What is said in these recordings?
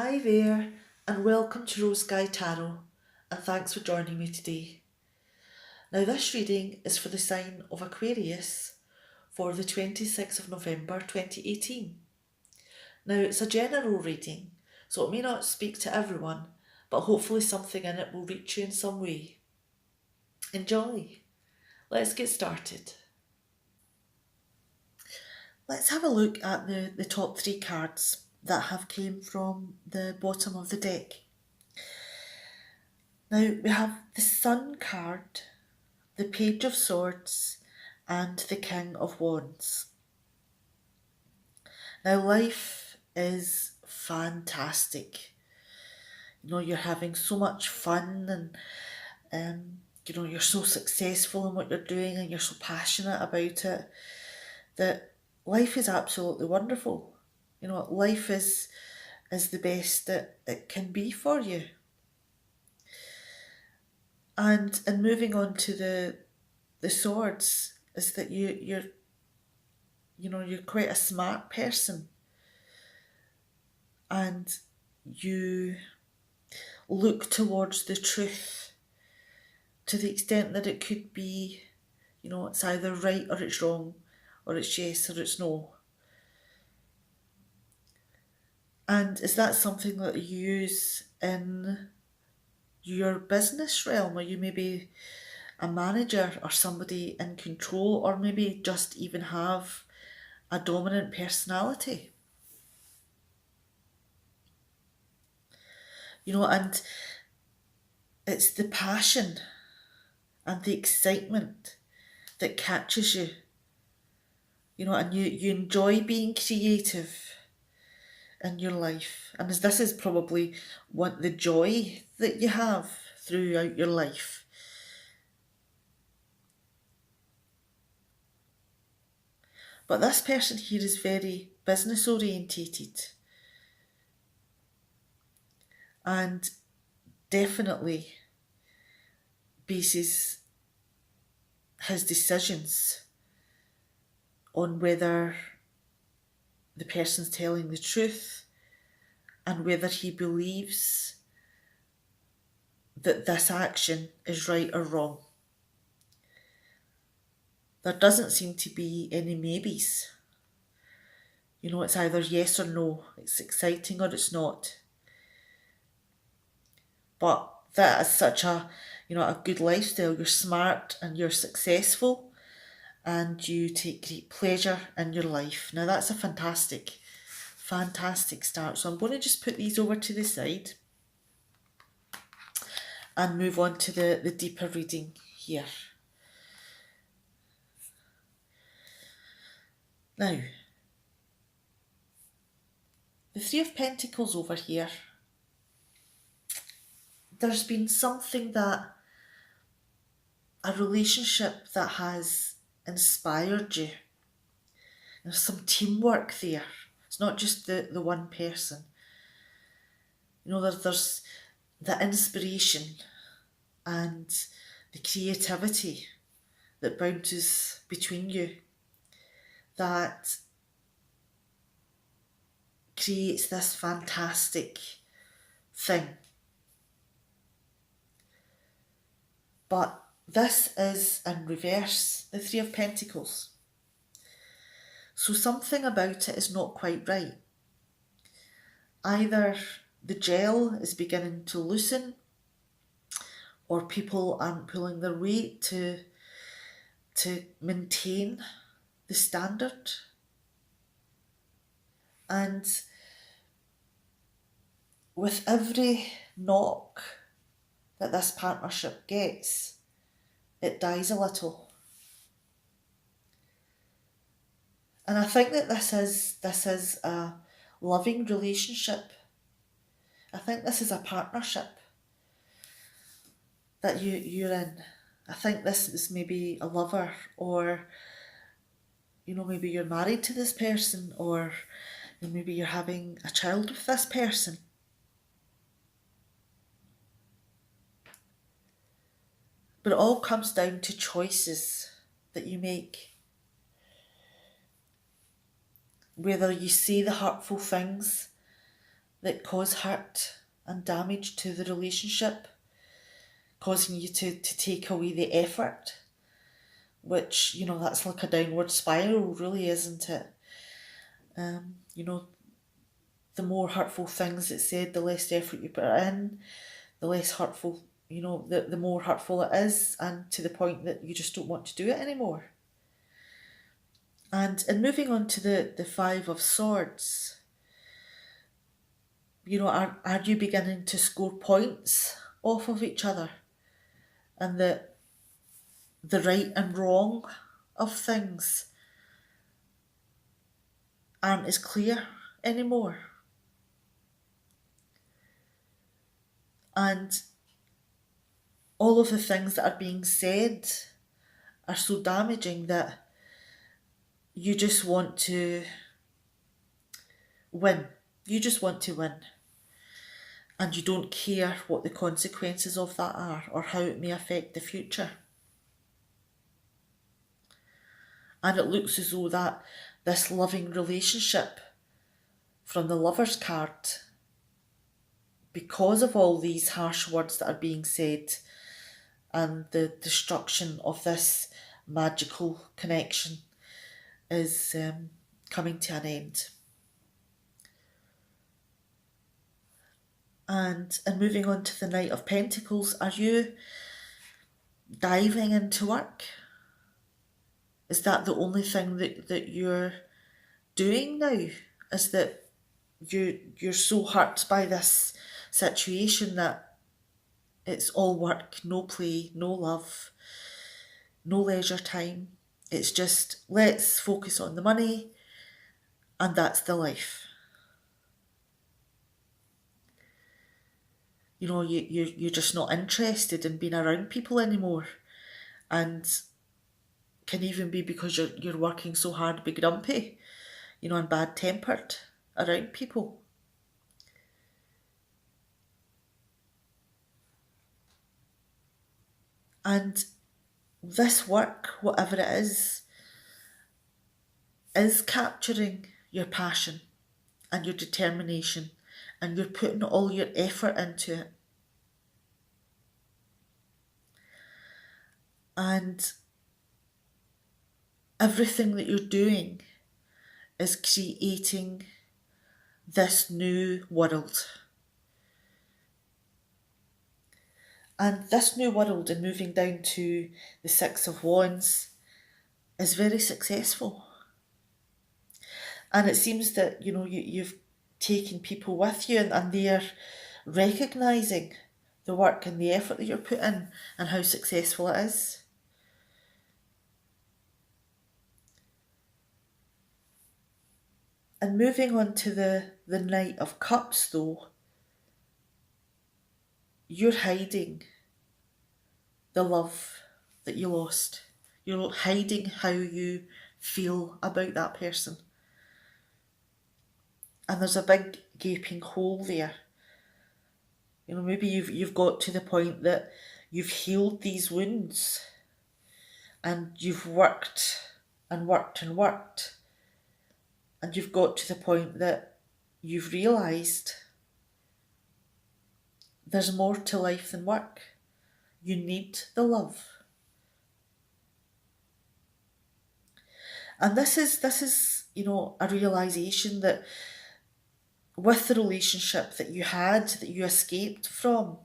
Hi there, and welcome to Rose Sky Tarot, and thanks for joining me today. Now, this reading is for the sign of Aquarius for the 26th of November 2018. Now, it's a general reading, so it may not speak to everyone, but hopefully something in it will reach you in some way. Enjoy! Let's get started. Let's have a look at the top three cards that have came from the bottom of the deck. Now we have the Sun card, the Page of Swords, and the King of Wands. Now life is fantastic. You're having so much fun and you're so successful in what you're doing and you're so passionate about it that life is absolutely wonderful. Life is the best that it can be for you. And moving on to the swords is that you're quite a smart person, and you look towards the truth to the extent that it could be, it's either right or it's wrong, or it's yes or it's no. And is that something that you use in your business realm? Are you maybe a manager or somebody in control, or maybe just even have a dominant personality? And it's the passion and the excitement that catches you, and you enjoy being creative in your life. And as this is probably the joy that you have throughout your life. But this person here is very business orientated and definitely bases his decisions on whether the person's telling the truth and whether he believes that this action is right or wrong. There doesn't seem to be any maybes. It's either yes or no. It's exciting or it's not. But that is such a good lifestyle. You're smart and you're successful and you take great pleasure in your life. Now that's a fantastic start. So I'm going to just put these over to the side and move on to the deeper reading here. Now, the Three of Pentacles over here, there's been something a relationship that has inspired you. There's some teamwork there. It's not just the one person. There's the inspiration and the creativity that bounces between you that creates this fantastic thing. But this is in reverse, the Three of Pentacles. So something about it is not quite right. Either the gel is beginning to loosen, or people aren't pulling their weight to maintain the standard. And with every knock that this partnership gets, it dies a little. And I think that this is a loving relationship. I think this is a partnership that you're in. I think this is maybe a lover, or maybe you're married to this person, or maybe you're having a child with this person. But it all comes down to choices that you make. Whether you say the hurtful things that cause hurt and damage to the relationship, causing you to take away the effort, which, you know, that's like a downward spiral, really, isn't it? You know, the more hurtful things that's said, the less effort you put in, the less hurtful, you know, the more hurtful it is, and to the point that you just don't want to do it anymore. And in moving on to the Five of Swords, you know, are you beginning to score points off of each other? And the right and wrong of things aren't as clear anymore. And all of the things that are being said are so damaging that you just want to win. You just want to win. And you don't care what the consequences of that are or how it may affect the future. And it looks as though that this loving relationship from the Lover's card, because of all these harsh words that are being said and the destruction of this magical connection, is coming to an end. And moving on to the Knight of Pentacles, are you diving into work? Is that the only thing that you're doing now? Is that you're so hurt by this situation that it's all work, no play, no love, no leisure time. It's just, let's focus on the money, and that's the life. You know, you're just not interested in being around people anymore. And can even be because you're working so hard to be grumpy, you know, and bad-tempered around people. And this work, whatever it is capturing your passion and your determination, and you're putting all your effort into it. And everything that you're doing is creating this new world. And this new world, and moving down to the Six of Wands, is very successful. And it seems that, you know, you've taken people with you, and they're recognising the work and the effort that you're putting in and how successful it is. And moving on to the Knight of Cups, though, you're hiding the love that you lost. You're hiding how you feel about that person. And there's a big gaping hole there. You know, maybe you've got to the point that you've healed these wounds, and you've worked and worked and worked, and you've got to the point that you've realised there's more to life than work. You need the love. And this is, you know, a realisation that with the relationship that you had, that you escaped from,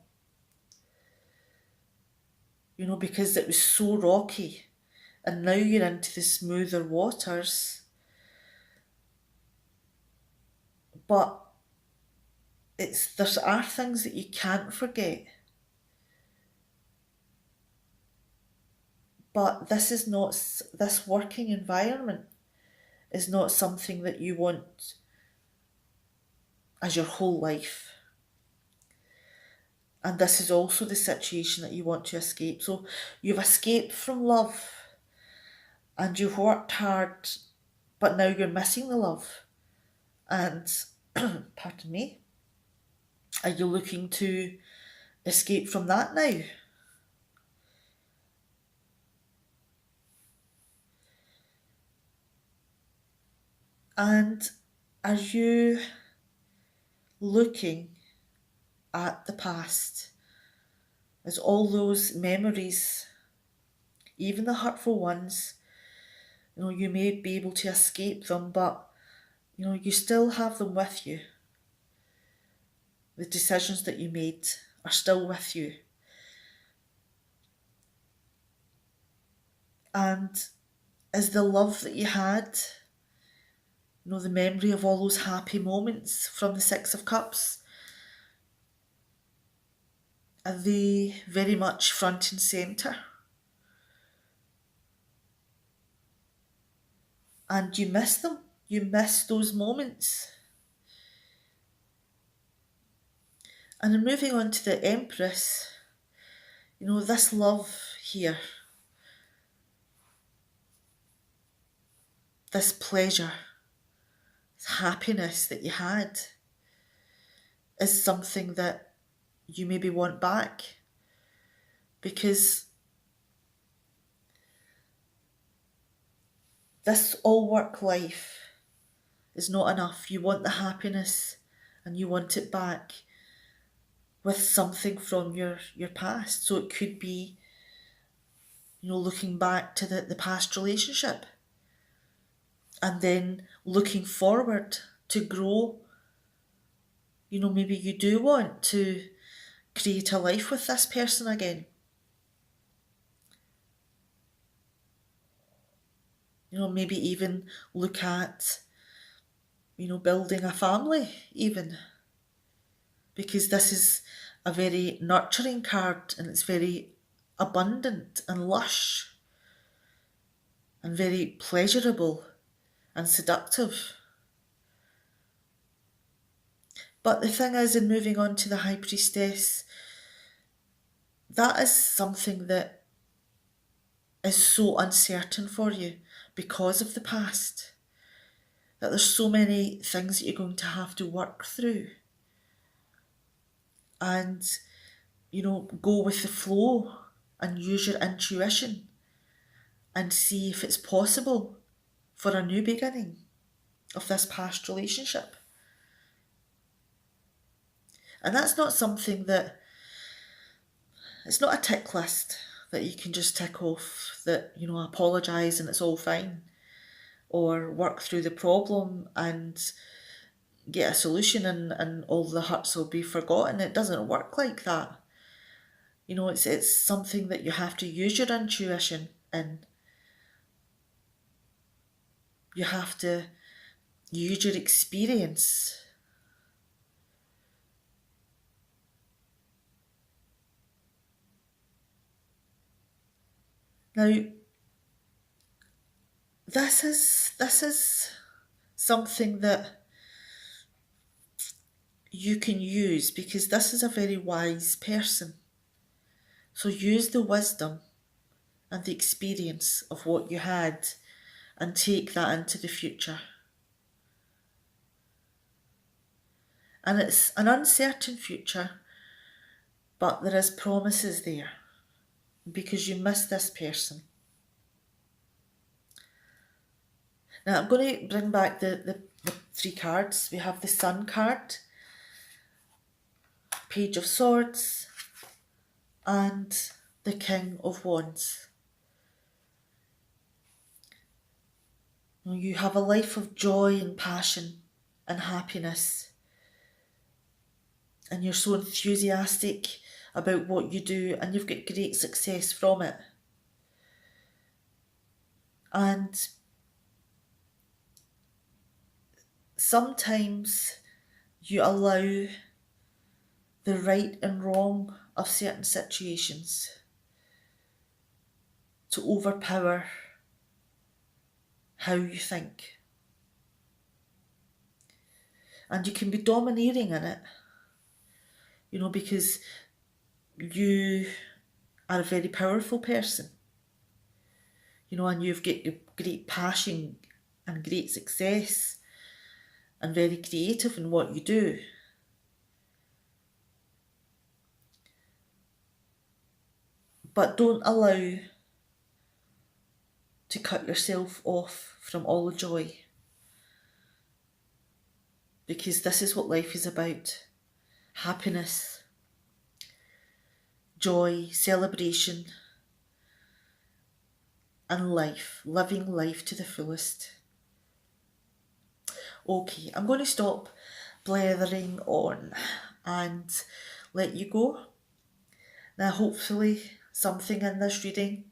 you know, because it was so rocky, and now you're into the smoother waters. But there are things that you can't forget. But this working environment is not something that you want as your whole life. And this is also the situation that you want to escape. So you've escaped from love, and you've worked hard, but now you're missing the love. And, pardon me, are you looking to escape from that now? And are you looking at the past as all those memories, even the hurtful ones, you may be able to escape them, but you still have them with you. The decisions that you made are still with you. And is the love that you had, the memory of all those happy moments from the Six of Cups, are they very much front and centre? And you miss them. You miss those moments. And then moving on to the Empress, this love here, this pleasure, this happiness that you had, is something that you maybe want back, because this all work life is not enough. You want the happiness and you want it back with something from your past. So it could be, looking back to the past relationship and then looking forward to grow. Maybe you do want to create a life with this person again. Maybe even look at, building a family even. Because this is a very nurturing card and it's very abundant and lush and very pleasurable and seductive. But the thing is, in moving on to the High Priestess, that is something that is so uncertain for you because of the past, that there's so many things that you're going to have to work through and, go with the flow and use your intuition and see if it's possible for a new beginning of this past relationship. And that's not something that, it's not a tick list that you can just tick off that, apologise and it's all fine, or work through the problem and get a solution and all the hurts will be forgotten. It doesn't work like that. It's something that you have to use your intuition in. You have to use your experience. Now, this is something that you can use because this is a very wise person. So use the wisdom and the experience of what you had and take that into the future. And it's an uncertain future, but there is promises there because you miss this person. Now I'm going to bring back the three cards. We have the Sun card, Page of Swords, and the King of Wands. You have a life of joy and passion and happiness, and you're so enthusiastic about what you do and you've got great success from it. And sometimes you allow the right and wrong of certain situations to overpower how you think. And you can be domineering in it, because you are a very powerful person, and you've got great passion and great success and very creative in what you do. But don't allow to cut yourself off from all the joy. because this is what life is about. Happiness, joy, celebration, and life. Living life to the fullest. Okay, I'm going to stop blethering on and let you go. Now, hopefully, something in this reading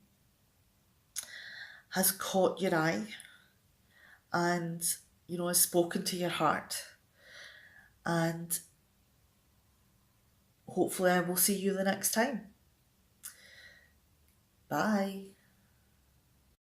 has caught your eye and, has spoken to your heart. And hopefully, I will see you the next time. Bye.